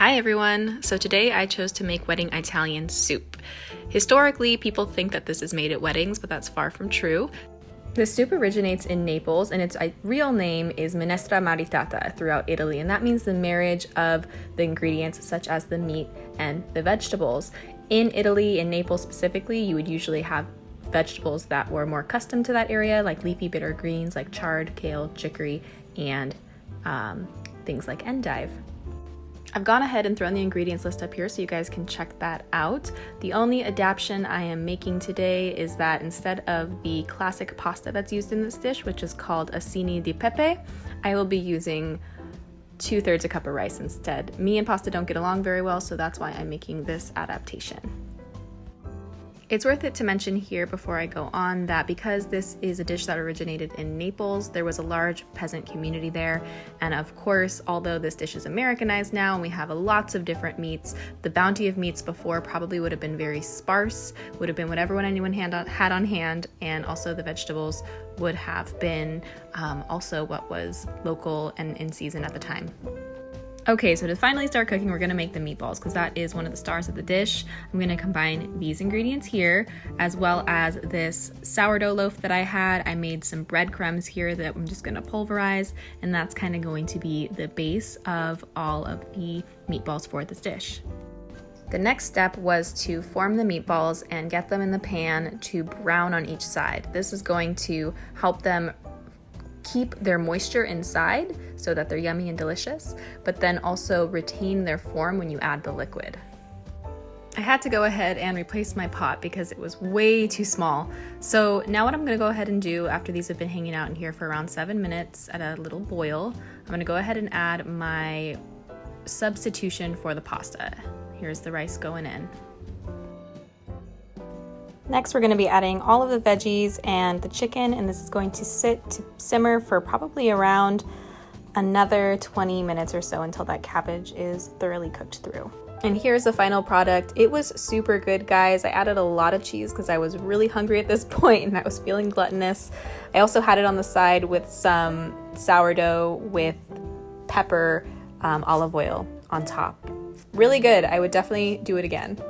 Hi everyone! So today I chose to make wedding Italian soup. Historically, people think that this is made at weddings, but that's far from true. This soup originates in Naples, and its real name is minestra maritata throughout Italy, and that means the marriage of the ingredients such as the meat and the vegetables. In Italy, in Naples specifically, you would usually have vegetables that were more custom to that area, like leafy bitter greens like chard, kale, chicory, and things like endive. I've gone ahead and thrown the ingredients list up here so you guys can check that out. The only adaptation I am making today is that instead of the classic pasta that's used in this dish, which is called acini di pepe, I will be using 2/3 a cup of rice instead. Me and pasta don't get along very well, so that's why I'm making this adaptation. It's worth it to mention here before I go on that because this is a dish that originated in Naples, there was a large peasant community there. And of course, although this dish is Americanized now and we have lots of different meats, the bounty of meats before probably would have been very sparse, would have been whatever anyone had on hand, and also the vegetables would have been also what was local and in season at the time. Okay, so to finally start cooking, we're gonna make the meatballs because that is one of the stars of the dish. I'm gonna combine these ingredients here as well as this sourdough loaf that I had. I made some breadcrumbs here that I'm just gonna pulverize, and that's kind of going to be the base of all of the meatballs for this dish. The next step was to form the meatballs and get them in the pan to brown on each side. This is going to help them keep their moisture inside so that they're yummy and delicious, but then also retain their form when you add the liquid. I had to go ahead and replace my pot because it was way too small. So now what I'm gonna go ahead and do after these have been hanging out in here for around 7 minutes at a little boil, I'm gonna go ahead and add my substitution for the pasta. Here's the rice going in. Next, we're going to be adding all of the veggies and the chicken, and this is going to sit to simmer for probably around another 20 minutes or so until that cabbage is thoroughly cooked through. And here's the final product. It was super good, guys. I added a lot of cheese because I was really hungry at this point and I was feeling gluttonous. I also had it on the side with some sourdough with pepper, olive oil on top. Really good. I would definitely do it again.